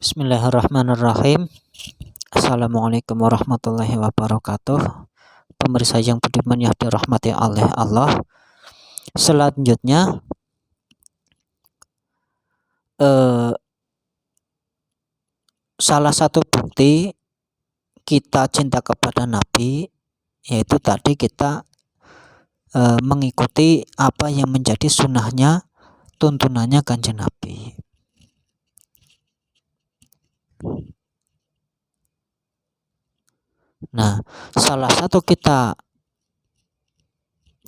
Bismillahirrahmanirrahim. Assalamualaikum warahmatullahi wabarakatuh. Pemirsa yang budiman yang dirahmati oleh Allah. Selanjutnya salah satu bukti kita cinta kepada Nabi yaitu tadi kita mengikuti apa yang menjadi sunnahnya, tuntunannya Kanjeng Nabi. Nah, salah satu kita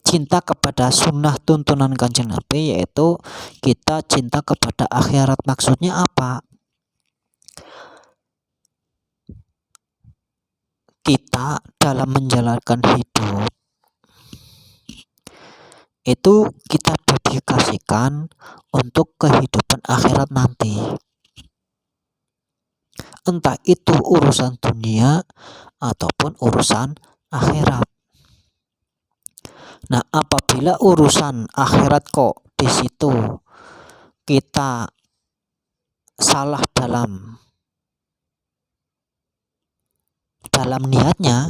cinta kepada sunnah tuntunan Kanjeng Nabi yaitu kita cinta kepada akhirat. Maksudnya apa? Kita dalam menjalankan hidup itu kita dedikasikan untuk kehidupan akhirat nanti. Entah itu urusan dunia ataupun urusan akhirat. Nah, apabila urusan akhirat kok di situ kita salah dalam niatnya,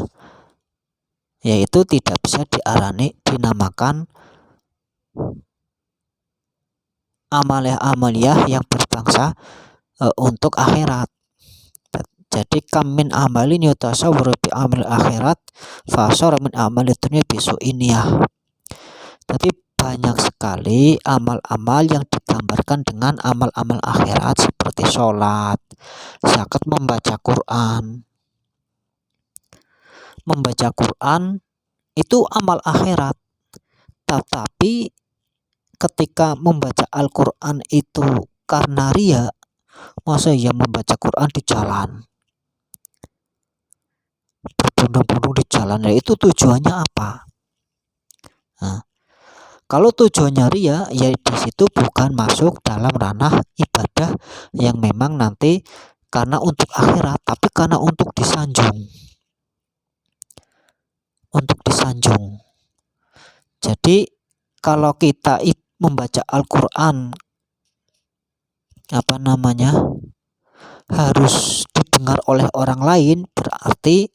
yaitu tidak bisa dinamakan amaliyah yang berbangsa untuk akhirat. Jadi kamin amalin yutasawwaru bi amil akhirat fasara min amali dunya bisu iniyah. Tapi banyak sekali amal-amal yang digambarkan dengan amal-amal akhirat seperti sholat, zakat, membaca Quran. Membaca Quran itu amal akhirat. Tetapi ketika membaca Al-Quran itu karena ria, masa ya membaca Quran di jalan, berbondong-bondong di jalan, ya itu tujuannya apa? Nah, kalau tujuannya ria, ya di situ bukan masuk dalam ranah ibadah yang memang nanti karena untuk akhirat, tapi karena untuk disanjung. Untuk disanjung. Jadi kalau kita membaca Al-Quran harus didengar oleh orang lain, berarti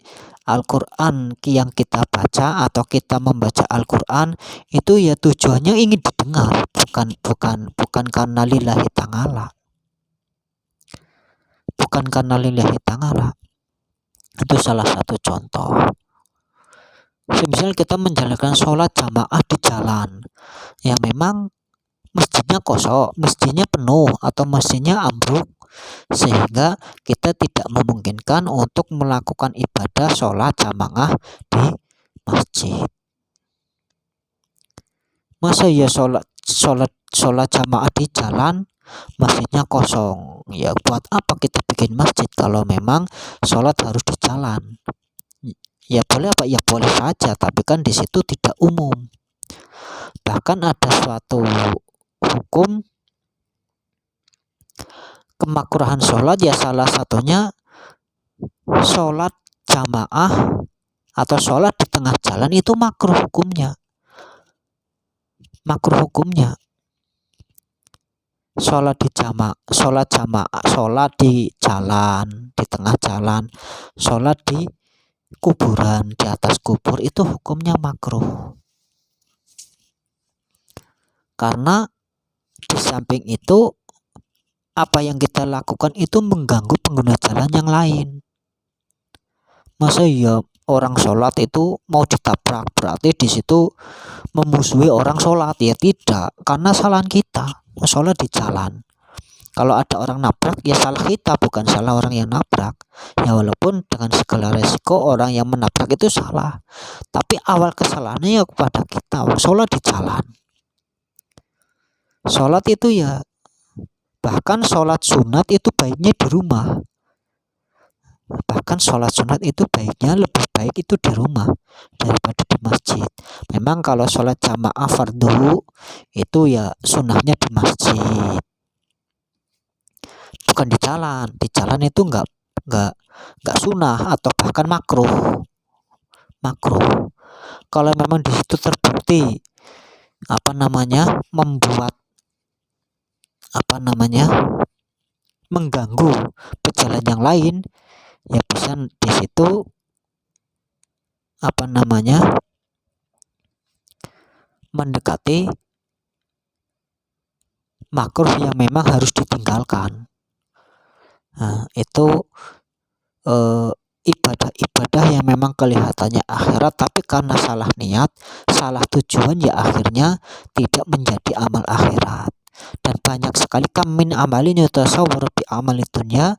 Al-Quran yang kita baca atau kita membaca Al-Quran itu ya tujuannya ingin didengar, bukan karena lillahi ta'ala. Bukan karena lillahi ta'ala. Itu salah satu contoh. Misal kita menjalankan sholat jamaah di jalan, ya memang masjidnya kosong, masjidnya penuh atau masjidnya ambruk, sehingga kita tidak memungkinkan untuk melakukan ibadah sholat jamaah di masjid. Masa ya sholat jamaah di jalan, masjidnya kosong? Ya buat apa kita bikin masjid kalau memang sholat harus di jalan? Ya boleh apa? Ya boleh saja, tapi kan di situ tidak umum. Bahkan ada suatu hukum kemakruhan sholat, ya salah satunya sholat jamaah atau sholat di tengah jalan itu makruh hukumnya. Makruh hukumnya. Sholat di jalan, di tengah jalan, sholat di kuburan, di atas kubur itu hukumnya makruh. Karena di samping itu apa yang kita lakukan itu mengganggu pengguna jalan yang lain. Masa ya orang sholat itu mau ditabrak, berarti di situ memusuhi orang sholat? Ya tidak, karena kesalahan kita sholat di jalan. Kalau ada orang nabrak, ya salah kita, bukan salah orang yang nabrak. Ya walaupun dengan segala resiko orang yang menabrak itu salah, tapi awal kesalahannya ya kepada kita. Sholat di jalan. Sholat itu ya, bahkan sholat sunat itu baiknya di rumah. Bahkan sholat sunat itu baiknya lebih baik itu di rumah daripada di masjid. Memang kalau sholat jamaah fardu itu ya sunnahnya di masjid, bukan di jalan. Di jalan itu enggak sunnah atau bahkan makruh. Kalau memang di situ terbukti membuat mengganggu pejalan yang lain, ya bisa di situ mendekati makruh yang memang harus ditinggalkan. Nah, itu ibadah-ibadah yang memang kelihatannya akhirat, tapi karena salah niat, salah tujuan, ya akhirnya tidak menjadi amal akhirat. Dan banyak sekali min amalin yatasawwar bi amali dunya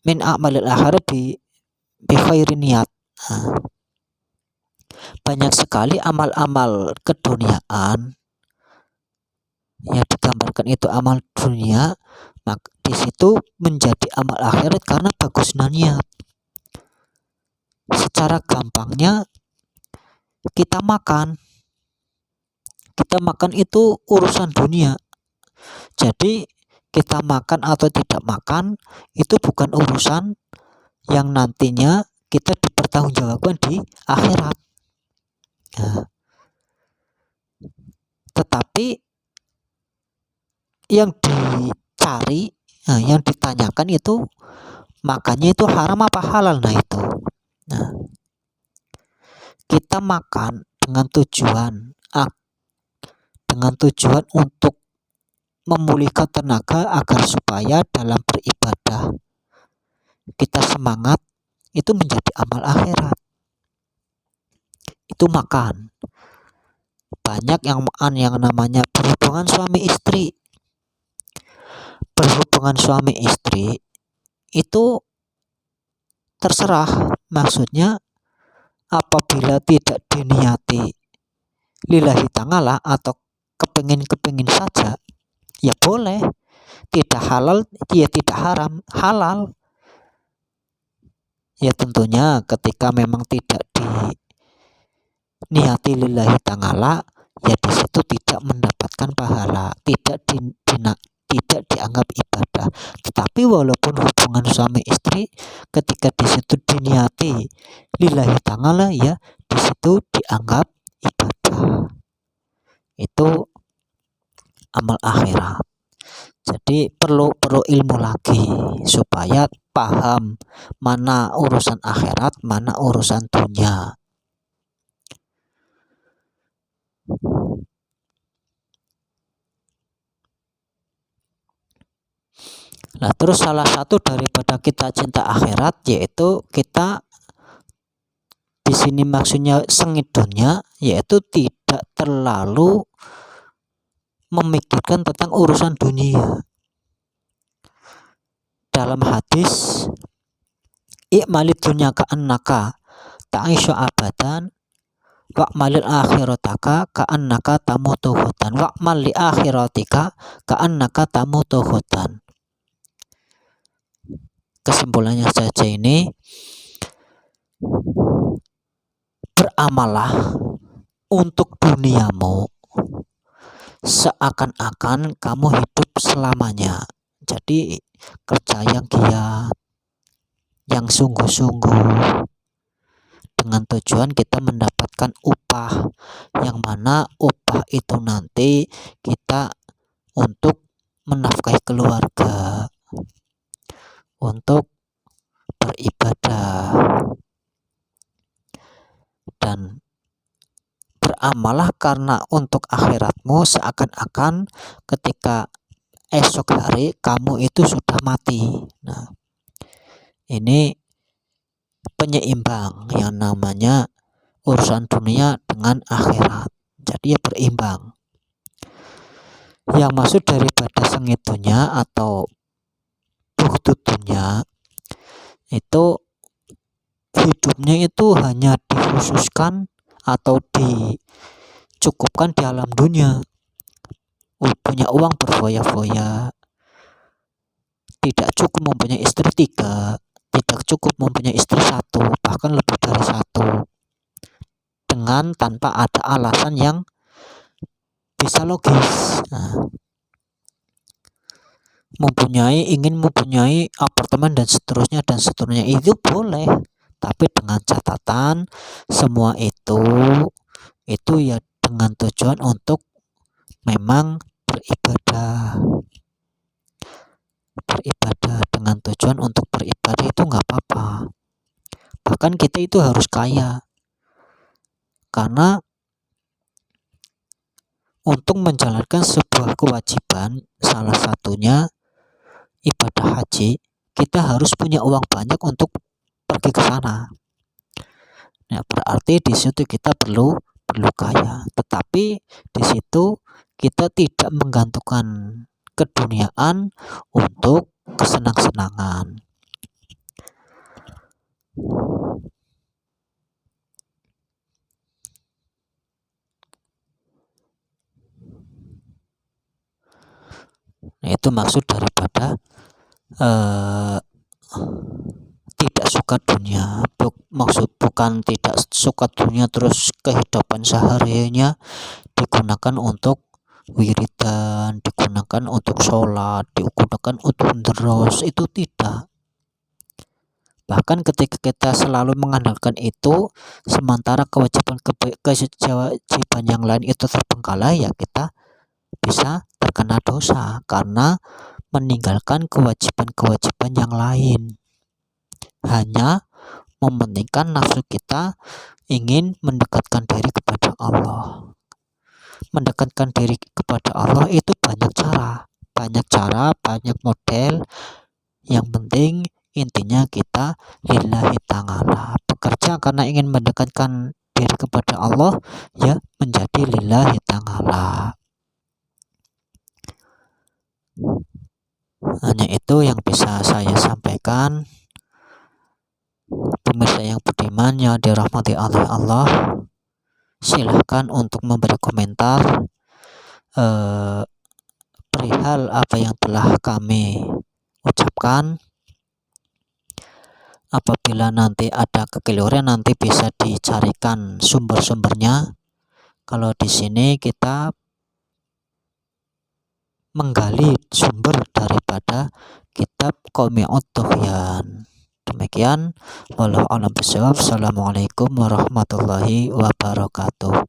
min amalil akhirat bi khairin niat. Nah, banyak sekali amal-amal keduniaan yang digambarkan itu amal dunia, maka di situ menjadi amal akhirat karena bagus niat. Secara gampangnya kita makan itu urusan dunia. Jadi kita makan atau tidak makan itu bukan urusan yang nantinya kita dipertanggungjawabkan di akhirat. Nah, tetapi yang dicari, yang ditanyakan itu makannya itu haram apa halal. Nah itu, kita makan dengan tujuan untuk memulihkan tenaga agar supaya dalam beribadah kita semangat, itu menjadi amal akhirat. Itu makan. Banyak yang namanya berhubungan suami istri. Berhubungan suami istri itu terserah, maksudnya apabila tidak diniati lillahi ta'ala atau kepingin saja, ya boleh. Tidak halal, ya tidak haram, halal. Ya tentunya ketika memang tidak diniati lillahi ta'ala, ya di situ tidak mendapatkan pahala, tidak dianggap ibadah. Tetapi walaupun hubungan suami istri ketika di situ diniati lillahi ta'ala, ya di situ dianggap ibadah. Itu amal akhirat. Jadi perlu ilmu lagi supaya paham mana urusan akhirat, mana urusan dunia. Nah, terus salah satu daripada kita cinta akhirat yaitu kita di sini maksudnya sengit dunia, yaitu tidak terlalu memikirkan tentang urusan dunia. Dalam hadis, i'malid dunya ka'annaka ta'ishu abadan wa'malil akhirataka ka'annaka tamutu hutan wa'mal li akhiratika ka'annaka tamutu hutan. Kesimpulannya saja ini, beramalah untuk duniamu seakan-akan kamu hidup selamanya. Jadi kerja yang giat, yang sungguh-sungguh, dengan tujuan kita mendapatkan upah, yang mana upah itu nanti kita untuk menafkahi keluarga, untuk beribadah. Dan beramalah karena untuk akhiratmu seakan-akan ketika esok hari kamu itu sudah mati. Nah, ini penyeimbang yang namanya urusan dunia dengan akhirat. Jadi ya berimbang. Yang maksud daripada sengit dunia atau buhdud dunia itu hidupnya itu hanya dikhususkan atau dicukupkan di alam dunia. Punya uang berfoya-foya, tidak cukup mempunyai istri 3, tidak cukup mempunyai istri 1, bahkan lebih dari 1, dengan tanpa ada alasan yang bisa logis. Nah, ingin mempunyai apartemen dan seterusnya itu boleh, tapi dengan catatan semua itu ya dengan tujuan untuk memang beribadah. tujuan untuk beribadah itu nggak apa-apa. Bahkan kita itu harus kaya, karena untuk menjalankan sebuah kewajiban, salah satunya ibadah haji, kita harus punya uang banyak untuk pergi ke sana. Nah, berarti di situ kita perlu kaya. Tetapi di situ kita tidak menggantungkan keduniaan untuk kesenang-senangan. Nah, itu maksud daripada tidak suka dunia. Maksud bukan tidak suka dunia terus kehidupan seharinya digunakan untuk wiridan, digunakan untuk sholat, digunakan untuk terus, itu tidak. Bahkan ketika kita selalu mengandalkan itu, sementara kewajiban yang lain itu terbengkalai, ya kita bisa terkena dosa karena meninggalkan kewajiban yang lain, hanya mementingkan nafsu kita ingin mendekatkan diri kepada Allah. Mendekatkan diri kepada Allah itu banyak cara, banyak model. Yang penting intinya kita lillahi ta'ala, bekerja karena ingin mendekatkan diri kepada Allah, ya menjadi lillahi ta'ala. Hanya itu yang bisa saya sampaikan. Pemirsa yang budiman yang dirahmati oleh Allah, silahkan untuk memberi komentar perihal apa yang telah kami ucapkan. Apabila nanti ada kekeliruan, nanti bisa dicarikan sumber-sumbernya. Kalau di sini kita menggali sumber daripada kitab Qami'ut Tughyan. Demikian, wallahu a'lam bishawab. Assalamualaikum warahmatullahi wabarakatuh.